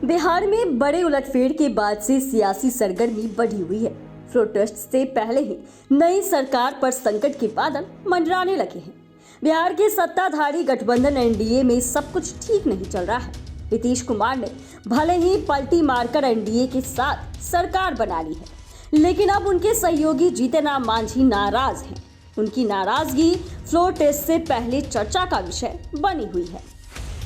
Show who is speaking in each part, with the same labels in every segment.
Speaker 1: बिहार में बड़े उलटफेर के बाद से सियासी सरगर्मी बढ़ी हुई है। प्रोटेस्ट से पहले ही नई सरकार पर संकट के बादल मंडराने लगे हैं। बिहार के सत्ताधारी गठबंधन एनडीए में सब कुछ ठीक नहीं चल रहा है। नीतीश कुमार ने भले ही पलटी मारकर एनडीए के साथ सरकार बना ली है, लेकिन अब उनके सहयोगी जीतन राम मांझी नाराज हैं। उनकी नाराजगी फ्लोर टेस्ट से पहले चर्चा का विषय बनी हुई है।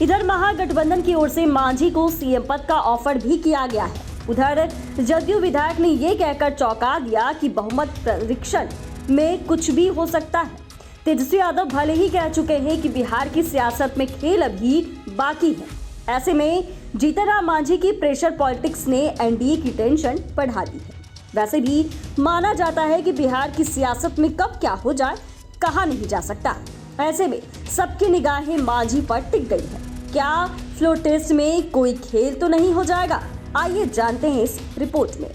Speaker 1: इधर महागठबंधन की ओर से मांझी को सीएम पद का ऑफर भी किया गया है। उधर जदयू विधायक ने ये कहकर चौंका दिया कि बहुमत परीक्षण में कुछ भी हो सकता है। तेजस्वी यादव भले ही कह चुके हैं कि बिहार की सियासत में खेल अभी बाकी है। ऐसे में जीतन राम मांझी की प्रेशर पॉलिटिक्स ने एनडीए की टेंशन बढ़ा दी है। वैसे भी माना जाता है कि बिहार की सियासत में कब क्या हो जाए कहा नहीं जा सकता। ऐसे में सबकी निगाहें मांझी पर टिक गई है। क्या फ्लोर टेस्ट में कोई खेल तो नहीं हो जाएगा? आइए जानते हैं इस रिपोर्ट में।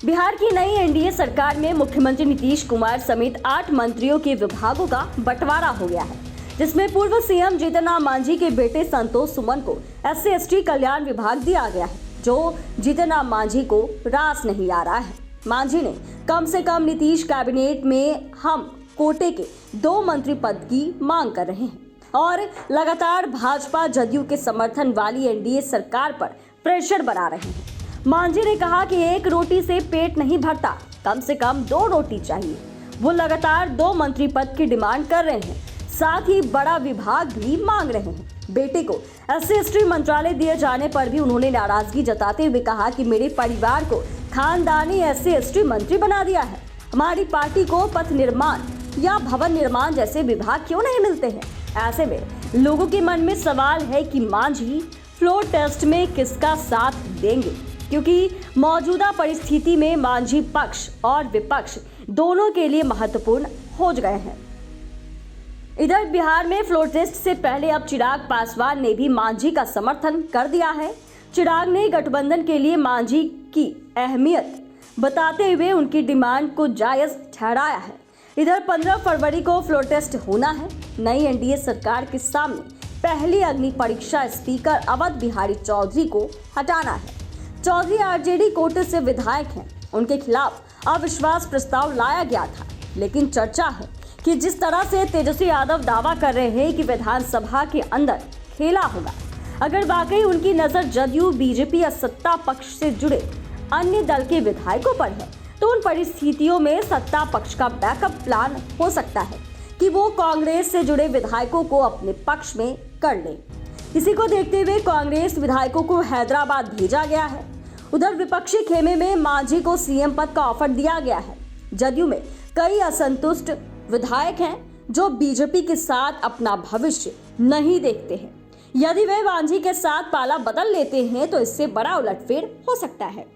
Speaker 1: बिहार की नई एनडीए सरकार में मुख्यमंत्री नीतीश कुमार समेत 8 मंत्रियों के विभागों का बंटवारा हो गया है, जिसमें पूर्व सीएम जीतन राम मांझी के बेटे संतोष सुमन को SC/ST कल्याण विभाग दिया गया है, जो जीतन राम मांझी को रास नहीं आ रहा है। मांझी ने कम से कम नीतीश कैबिनेट में हम कोटे के 2 मंत्री पद की मांग कर रहे हैं और लगातार भाजपा जदयू के समर्थन वाली एनडीए सरकार पर प्रेशर बना रहे हैं। मांझी ने कहा कि एक रोटी से पेट नहीं भरता, कम से कम 2 रोटी चाहिए। वो लगातार 2 मंत्री पद की डिमांड कर रहे हैं, साथ ही बड़ा विभाग भी मांग रहे हैं। बेटे को SC/ST मंत्रालय दिए जाने पर भी उन्होंने नाराजगी जताते हुए कहा कि मेरे परिवार को खानदानी SC/ST मंत्री बना दिया है। हमारी पार्टी को पथ निर्माण या भवन निर्माण जैसे विभाग क्यों नहीं मिलते हैं? ऐसे में लोगों के मन में सवाल है कि मांझी फ्लोर टेस्ट में किसका साथ देंगे, क्योंकि मौजूदा परिस्थिति में मांझी पक्ष और विपक्ष दोनों के लिए महत्वपूर्ण हो गए हैं। इधर बिहार में फ्लोर टेस्ट से पहले अब चिराग पासवान ने भी मांझी का समर्थन कर दिया है। चिराग ने गठबंधन के लिए मांझी की अहमियत बताते हुए उनकी डिमांड को जायज ठहराया है। इधर 15 फरवरी को फ्लोर टेस्ट होना है। नई एनडीए सरकार के सामने पहली अग्नि परीक्षा स्पीकर अवध बिहारी चौधरी को हटाना है। चौधरी आरजेडी कोटे से विधायक हैं। उनके खिलाफ अविश्वास प्रस्ताव लाया गया था, लेकिन चर्चा है कि जिस तरह से तेजस्वी यादव दावा कर रहे हैं कि विधानसभा के अंदर खेला होगा, अगर वाकई उनकी नजर जदयू, बीजेपी या सत्ता पक्ष से जुड़े अन्य दल के विधायकों पर है, तो उन परिस्थितियों में सत्ता पक्ष का बैकअप प्लान हो सकता है कि वो कांग्रेस से जुड़े विधायकों को अपने पक्ष में कर ले। इसी को देखते हुए कांग्रेस विधायकों को हैदराबाद भेजा गया है। उधर विपक्षी खेमे में मांझी को सीएम पद का ऑफर दिया गया है। जदयू में कई असंतुष्ट विधायक हैं जो बीजेपी के साथ अपना भविष्य नहीं देखते हैं। यदि वे मांझी के साथ पाला बदल लेते हैं तो इससे बड़ा उलटफेर हो सकता है।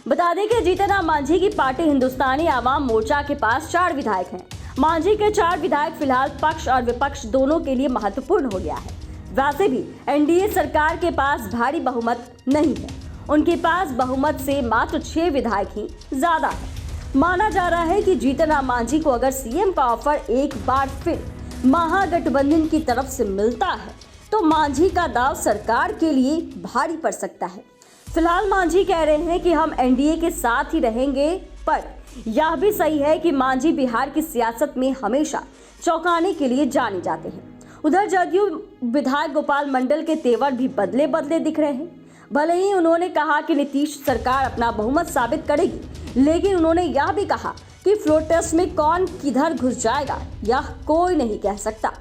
Speaker 1: बता दें कि जीतन राम मांझी की पार्टी हिंदुस्तानी आवाम मोर्चा के पास 4 विधायक हैं। मांझी के 4 विधायक फिलहाल पक्ष और विपक्ष दोनों के लिए महत्वपूर्ण हो गया है। वैसे भी एनडीए सरकार के पास भारी बहुमत नहीं है। उनके पास बहुमत से मात्र 6 विधायक ही ज्यादा है। माना जा रहा है कि जीतन राम मांझी को अगर सीएम का ऑफर एक बार फिर महागठबंधन की तरफ से मिलता है तो मांझी का दाव सरकार के लिए भारी पड़ सकता है। फिलहाल मांझी कह रहे हैं कि हम एनडीए के साथ ही रहेंगे, पर यह भी सही है कि मांझी बिहार की सियासत में हमेशा चौंकाने के लिए जाने जाते हैं। उधर जदयू विधायक गोपाल मंडल के तेवर भी बदले बदले दिख रहे हैं। भले ही उन्होंने कहा कि नीतीश सरकार अपना बहुमत साबित करेगी, लेकिन उन्होंने यह भी कहा कि फ्लोर टेस्ट में कौन किधर घुस जाएगा यह कोई नहीं कह सकता।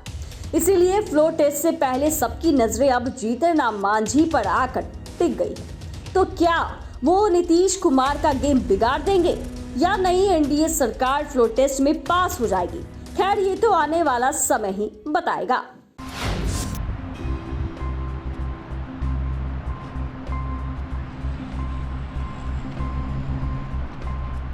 Speaker 1: इसीलिए फ्लोर टेस्ट से पहले सबकी नजरें अब जीतन राम मांझी पर आकर टिक गई है। तो क्या वो नीतीश कुमार का गेम बिगाड़ देंगे या नई एनडीए सरकार फ्लोर टेस्ट में पास हो जाएगी? खैर, ये तो आने वाला समय ही बताएगा।